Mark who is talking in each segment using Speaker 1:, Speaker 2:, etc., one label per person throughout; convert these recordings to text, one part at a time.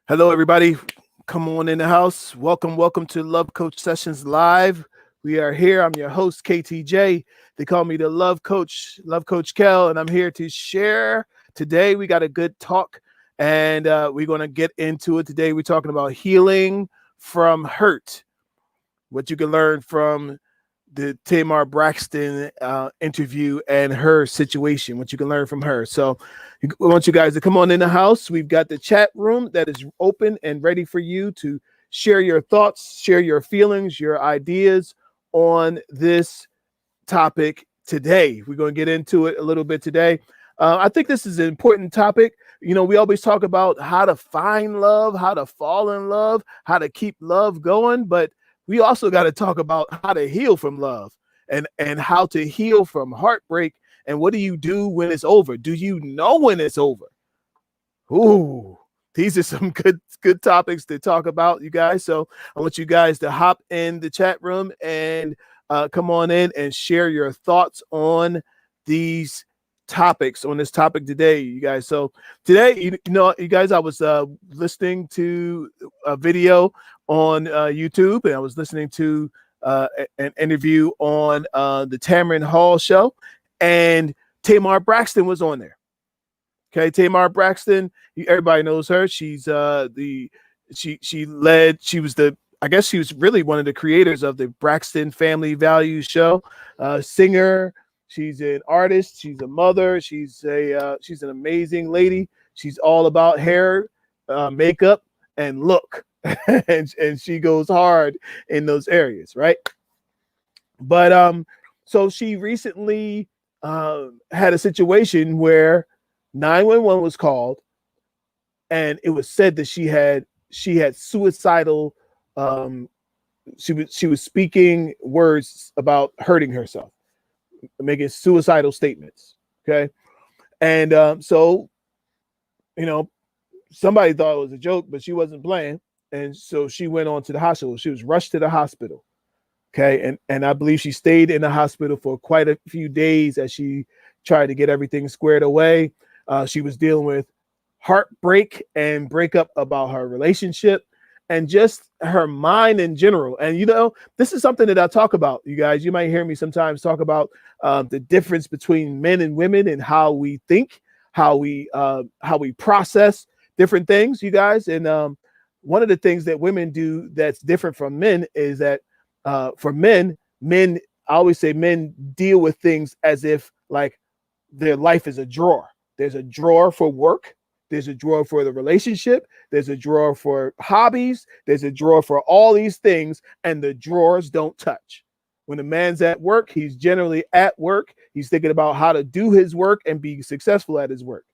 Speaker 1: Hello, everybody. Come on in the house. Welcome to Love Coach Sessions Live. We are here. I'm your host, KTJ. They call me the Love Coach Kel, and I'm here to share. Today, we got a good talk, and we're going to get into it today. We're talking about healing from hurt, what you can learn from the Tamar Braxton interview and her situation, what you can learn from her. So we want you guys to come on in the house. We've got the chat room that is open and ready for you to share your thoughts, share your feelings, your ideas on this topic today. We're going to get into it a little bit today. I think this is an important topic. You know, we always talk about how to find love, how to fall in love, how to keep love going, but we also got to talk about how to heal from love and how to heal from heartbreak. And what do you do when it's over? Do you know when it's over? Ooh, these are some good topics to talk about, you guys. So I want you guys to hop in the chat room and come on in and share your thoughts on these topics, on this topic today, you guys. So today, you guys, I was listening to a video on YouTube, and I was listening to an interview on the Tamron Hall Show, and Tamar Braxton was on there. Okay, Tamar Braxton, everybody knows her. She's she was the, I guess she was really one of the creators of the Braxton Family Values Show. Singer, she's an artist, she's a mother, she's an amazing lady. She's all about hair, makeup, and look, and she goes hard in those areas, right? But so she recently had a situation where 911 was called, and it was said that she had suicidal. She was speaking words about hurting herself, making suicidal statements. Okay, and so somebody thought it was a joke, but she wasn't playing, and so she went on to the hospital. She was rushed to the hospital. Okay, and I believe she stayed in the hospital for quite a few days as she tried to get everything squared away. She was dealing with heartbreak and breakup about her relationship and just her mind in general. And this is something that I talk about, you guys. You might hear me sometimes talk about the difference between men and women and how we think, how we process different things, you guys. And one of the things that women do that's different from men is that for men, I always say men deal with things as if like their life is a drawer. There's a drawer for work. There's a drawer for the relationship. There's a drawer for hobbies. There's a drawer for all these things, and the drawers don't touch. When a man's at work, he's generally at work. He's thinking about how to do his work and be successful at his work.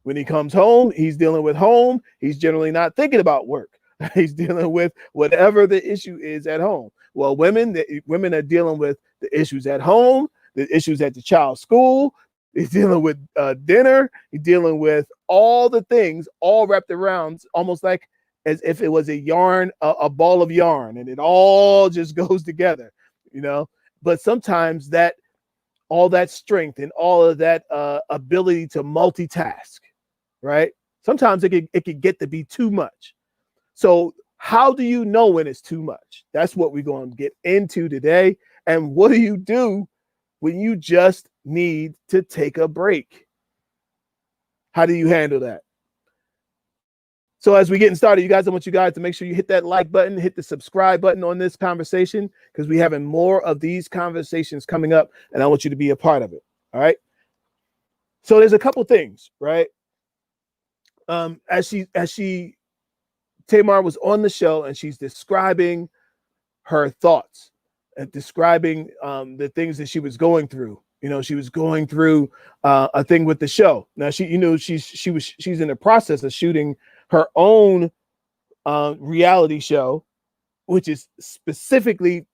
Speaker 1: When he comes home, he's dealing with home. He's generally not thinking about work. He's dealing with whatever the issue is at home. Well, women are dealing with the issues at home, the issues at the child's school. He's dealing with dinner. He's dealing with all the things all wrapped around, almost like as if it was a ball of yarn, and it all just goes together, But sometimes that all that strength and all of that ability to multitask, right? Sometimes it could get to be too much. So how do you know when it's too much? That's what we're going to get into today. And what do you do when you just need to take a break? How do you handle that? So as we're getting started, you guys, I want you guys to make sure you hit that like button, hit the subscribe button on this conversation, because we're having more of these conversations coming up, and I want you to be a part of it. All right. So there's a couple things, right? As Tamar was on the show, and she's describing her thoughts and describing the things that she was going through. She was going through a thing with the show. Now she's in the process of shooting her own reality show, which is specifically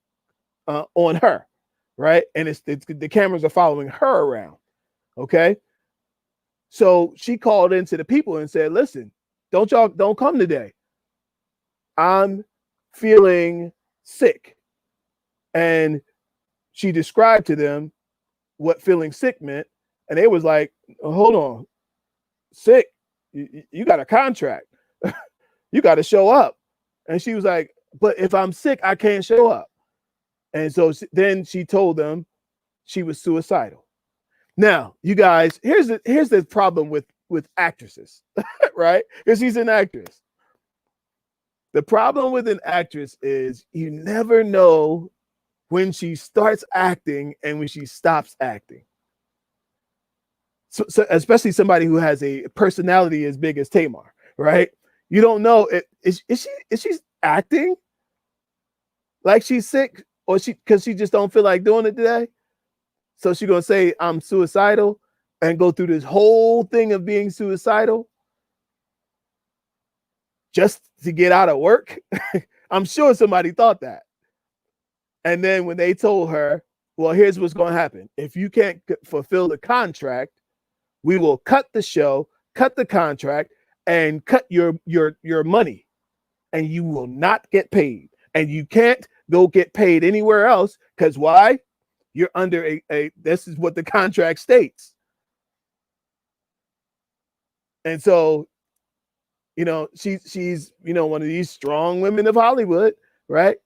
Speaker 1: on her, right? And it's the cameras are following her around. Okay, so she called into the people and said, "Listen, don't come today. I'm feeling sick." And she described to them what feeling sick meant, and they was like, "Hold on, sick? You got a contract?" You got to show up. And she was like, but if I'm sick, I can't show up. And so then she told them she was suicidal. Now, you guys, here's the problem with actresses, right? Because she's an actress. The problem with an actress is you never know when she starts acting and when she stops acting. So especially somebody who has a personality as big as Tamar, right? You don't know, is she acting like she's sick, or because she just don't feel like doing it today? So she's gonna say I'm suicidal and go through this whole thing of being suicidal just to get out of work? I'm sure somebody thought that. And then when they told her, well, here's what's going to happen. If you can't fulfill the contract, we will cut the show, cut the contract, and cut your money, and you will not get paid. And you can't go get paid anywhere else, because why? You're under this is what the contract states. And so, she's one of these strong women of Hollywood, right?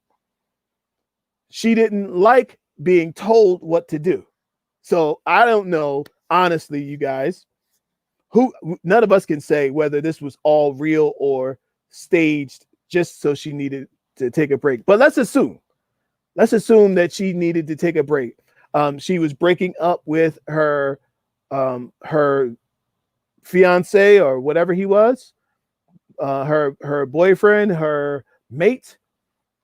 Speaker 1: She didn't like being told what to do. So I don't know, honestly, you guys, none of us can say whether this was all real or staged just so she needed to take a break. But let's assume that she needed to take a break. She was breaking up with her fiance or whatever he was, her boyfriend, her mate,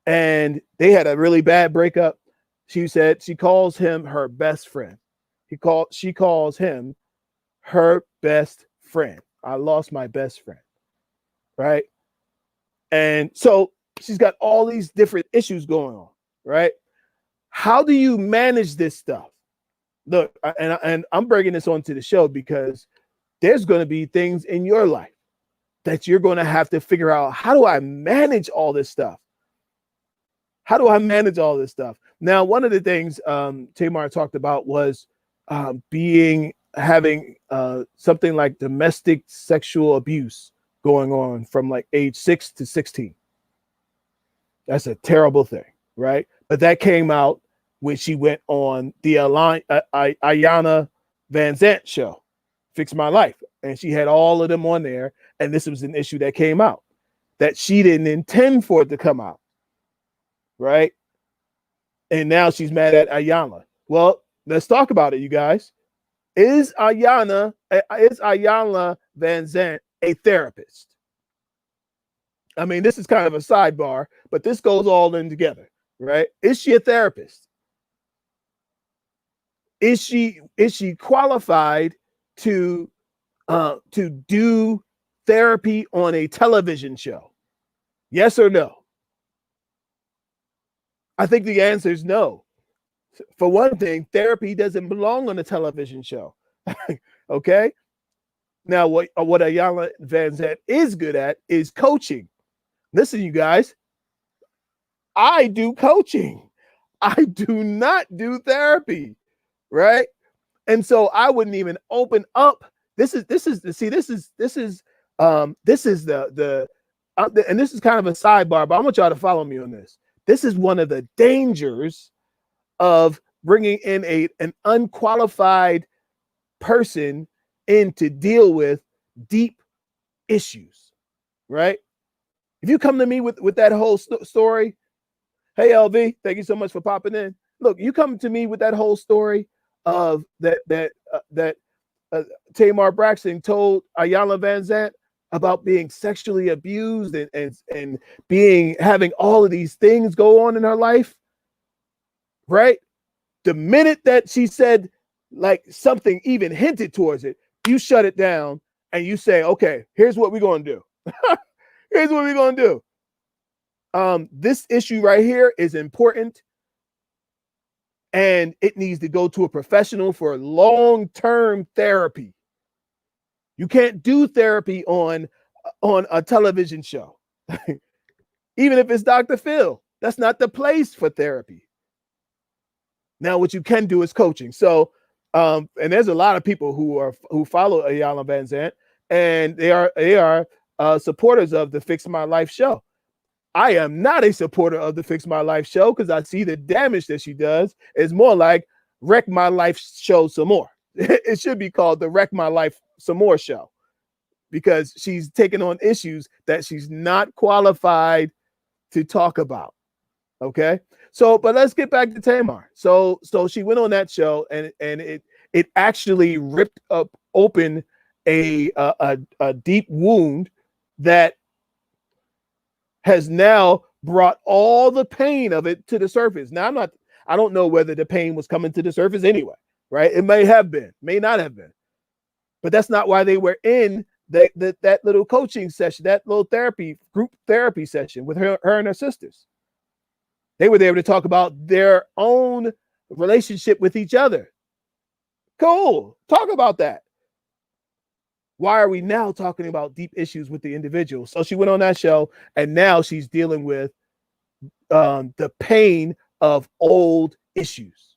Speaker 1: and they had a really bad breakup. She said she calls him her best friend. She calls him her best friend. I lost my best friend, right? And so she's got all these different issues going on, right? How do you manage this stuff? Look, and I'm bringing this onto the show because there's going to be things in your life that you're going to have to figure out. How do I manage all this stuff? How do I manage all this stuff? Now, one of the things Tamar talked about was having something like domestic sexual abuse going on from like age 6 to 16. That's a terrible thing, right? But that came out when she went on the Ayanna Van Zant show, Fix My Life. And she had all of them on there. And this was an issue that came out that she didn't intend for it to come out. Right? And now she's mad at Ayanna. Well, let's talk about it, you guys. Is Ayanna Van Zant a therapist? I mean, this is kind of a sidebar, but this goes all in together, right? Is she a therapist? Is she qualified to do therapy on a television show? Yes or no? I think the answer is no. For one thing, therapy doesn't belong on a television show. Okay. Now, what Ayanna Van Zant is good at is coaching. Listen, you guys, I do coaching. I do not do therapy, right? And so I wouldn't even open up. And this is kind of a sidebar, but I want y'all to follow me on this. This is one of the dangers of bringing in an unqualified person in to deal with deep issues, right? If you come to me with that whole story, hey, LV, thank you so much for popping in. Look, you come to me with that whole story of that Tamar Braxton told Ayanna Van Zant about being sexually abused and having all of these things go on in her life, right? The minute that she said like something even hinted towards it, you shut it down and you say, okay, here's what we're going to do. Here's what we're going to do. This issue right here is important and it needs to go to a professional for long-term therapy. You can't do therapy on a television show. Even if it's Dr. Phil, that's not the place for therapy. Now, what you can do is coaching. So, and there's a lot of people who follow Ayanna Van Zant, and they are supporters of the Fix My Life show. I am not a supporter of the Fix My Life show because I see the damage that she does. It's more like Wreck My Life show some more. It should be called the Wreck My Life some more show, because she's taking on issues that she's not qualified to talk about. Okay. So, but let's get back to Tamar. So she went on that show, and it actually ripped up open a deep wound that has now brought all the pain of it to the surface. Now, I don't know whether the pain was coming to the surface anyway, right? It may have been, may not have been, but that's not why they were in that little coaching session, that little group therapy session with her and her sisters. They were there to talk about their own relationship with each other. Cool. Talk about that. Why are we now talking about deep issues with the individual? So she went on that show, and now she's dealing with the pain of old issues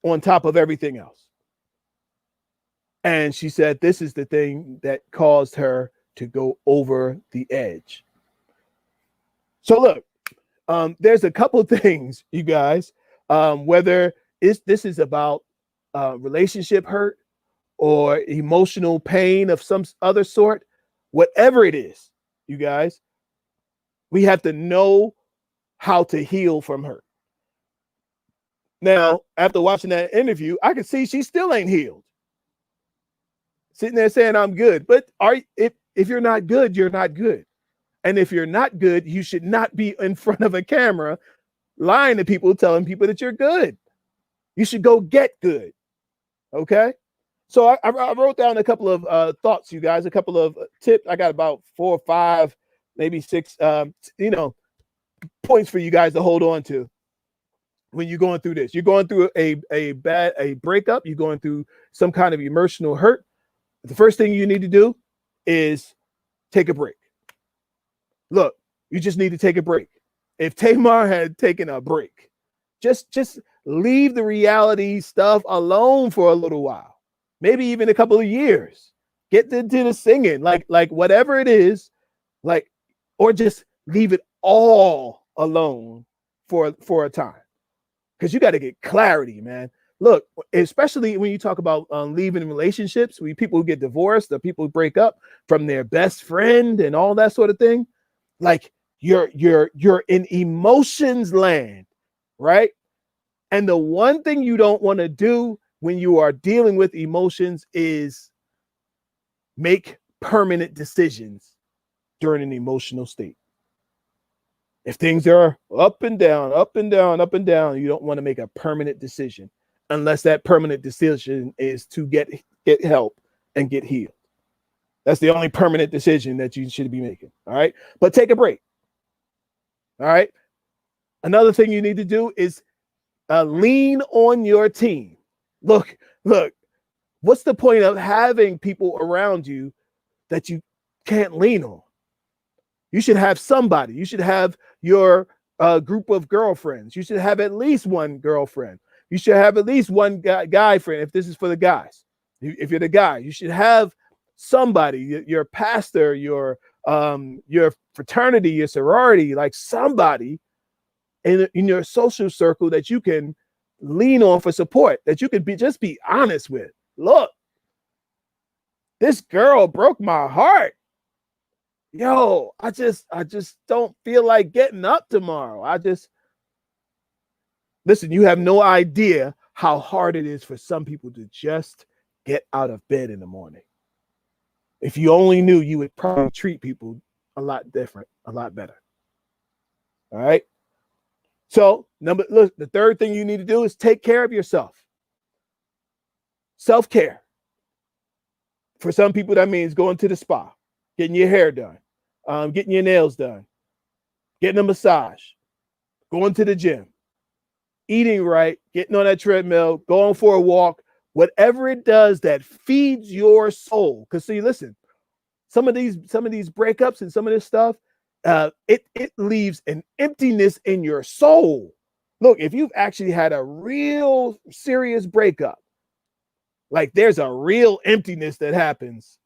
Speaker 1: on top of everything else. And she said this is the thing that caused her to go over the edge. So look, there's a couple things, you guys, whether this is about relationship hurt or emotional pain of some other sort, whatever it is, you guys, we have to know how to heal from hurt. Now, after watching that interview, I can see she still ain't healed. Sitting there saying I'm good, but if you're not good, you're not good. And if you're not good, you should not be in front of a camera lying to people, telling people that you're good. You should go get good. Okay. So I wrote down a couple of thoughts, you guys, a couple of tips. I got about 4 or 5, maybe 6, points for you guys to hold on to when you're going through this. You're going through a breakup. You're going through some kind of emotional hurt. The first thing you need to do is take a break. Look, you just need to take a break. If Tamar had taken a break, just leave the reality stuff alone for a little while, maybe even a couple of years. Get into the singing, like whatever it is, or just leave it all alone for a time, because you got to get clarity, man. Look, especially when you talk about leaving relationships, when people get divorced, or people break up from their best friend and all that sort of thing, like you're in emotions land, right? And the one thing you don't want to do when you are dealing with emotions is make permanent decisions during an emotional state. If things are up and down, up and down, up and down, you don't want to make a permanent decision unless that permanent decision is to get help and get healed. That's the only permanent decision that you should be making. All right. But take a break. All right. Another thing you need to do is lean on your team. Look, what's the point of having people around you that you can't lean on? You should have somebody. You should have your group of girlfriends. You should have at least one girlfriend. You should have at least one guy friend. If this is for the guys, if you're the guy, you should have somebody, your pastor, your fraternity, your sorority, like somebody in your social circle that you can lean on for support, that you can just be honest with. Look, this girl broke my heart. Yo, I just don't feel like getting up tomorrow. Listen, you have no idea how hard it is for some people to just get out of bed in the morning. If you only knew, you would probably treat people a lot different, a lot better. All right. So the third thing you need to do is take care of yourself. Self-care. For some people, that means going to the spa, getting your hair done, getting your nails done, getting a massage, going to the gym, eating right, getting on that treadmill, going for a walk, whatever it does that feeds your soul. Because see, listen, some of these breakups and some of this stuff, it leaves an emptiness in your soul. Look, if you've actually had a real serious breakup, like there's a real emptiness that happens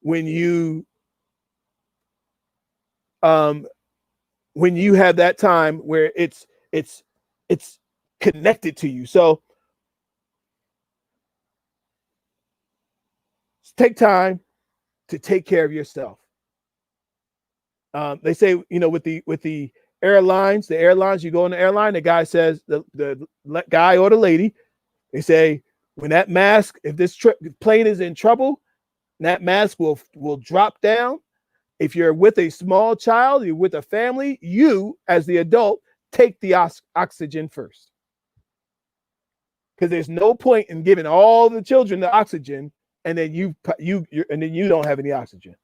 Speaker 1: when you have that time where it's connected to you. So take time to take care of yourself. They say, with the airlines, you go on the airline, the guy says, the guy or the lady, they say, when that mask, if this plane is in trouble, that mask will drop down. If you're with a small child, you're with a family, you as the adult take the oxygen first. Because there's no point in giving all the children the oxygen and then you don't have any oxygen.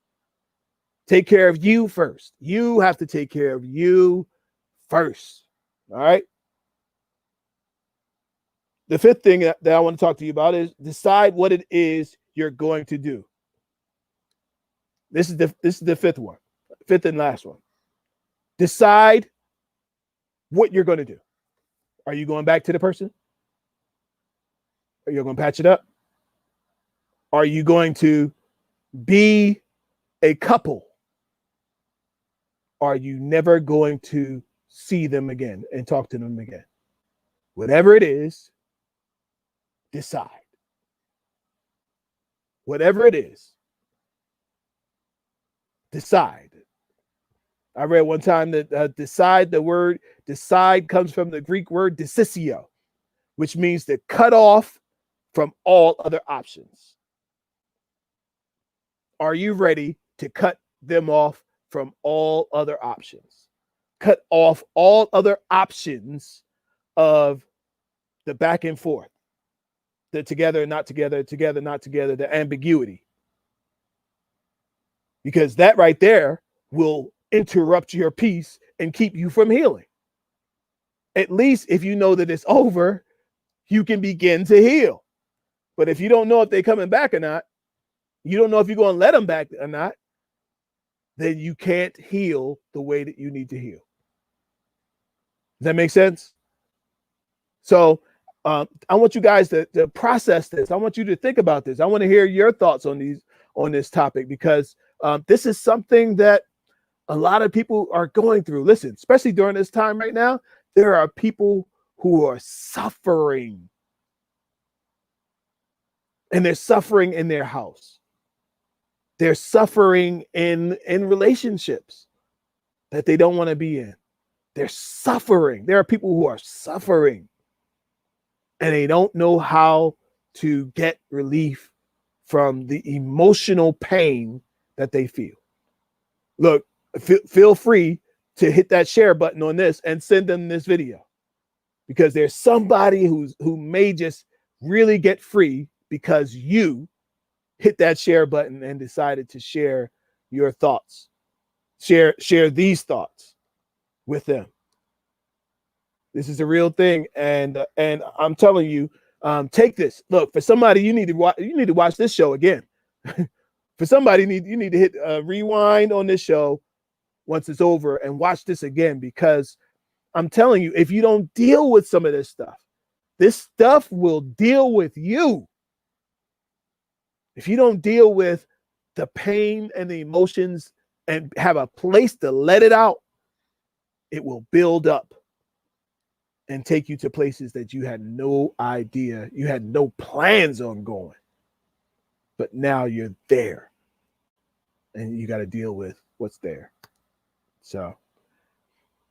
Speaker 1: Take care of you first. You have to take care of you first. All right. The fifth thing that I want to talk to you about is decide what it is you're going to do. This is the fifth one, fifth and last one. Decide what you're going to do. Are you going back to the person? Are you going to patch it up? Are you going to be a couple? Are you never going to see them again and talk to them again? Whatever it is, decide. Whatever it is, decide. I read one time that decide, the word decide comes from the Greek word decisio, which means to cut off from all other options. Are you ready to cut them off from all other options? Cut off all other options of the back and forth, the together, not together, together, not together, the ambiguity. Because that right there will interrupt your peace and keep you from healing. At least if you know that it's over, you can begin to heal. But if you don't know if they're coming back or not, you don't know if you're going to let them back or not, then you can't heal the way that you need to heal. Does that make sense? So I want you guys to process this. I want you to think about this. I want to hear your thoughts on this topic, because this is something that a lot of people are going through. Listen, especially during this time right now, there are people who are suffering, and they're suffering in their house. They're suffering in relationships that they don't want to be in. They're suffering. There are people who are suffering, and they don't know how to get relief from the emotional pain that they feel. Look, feel free to hit that share button on this and send them this video, because there's somebody who may just really get free because you hit that share button and decided to share your thoughts, share these thoughts with them. This is a real thing, and I'm telling you, take this. Look, for somebody, you need to watch this show again. For somebody, you need to hit rewind on this show once it's over and watch this again, because I'm telling you, if you don't deal with some of this stuff will deal with you. If you don't deal with the pain and the emotions and have a place to let it out, it will build up and take you to places that you had no idea, you had no plans on going. But now you're there, and you got to deal with what's there. So,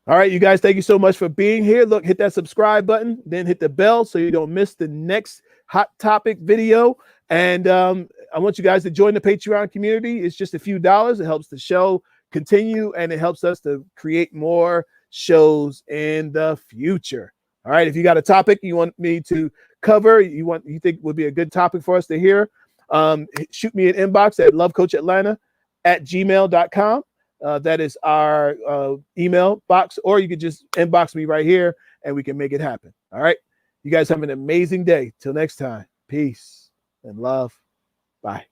Speaker 1: all right, you guys, thank you so much for being here. Look, hit that subscribe button, then hit the bell so you don't miss the next hot topic video. And I want you guys to join the Patreon community. It's just a few dollars. It helps the show continue, and it helps us to create more shows in the future. All right, if you got a topic you want me to cover, you think would be a good topic for us to hear, shoot me an inbox at lovecoachatlanna@gmail.com. That is our email box, or you could just inbox me right here and we can make it happen. All right. You guys have an amazing day. Till next time. Peace and love. Bye.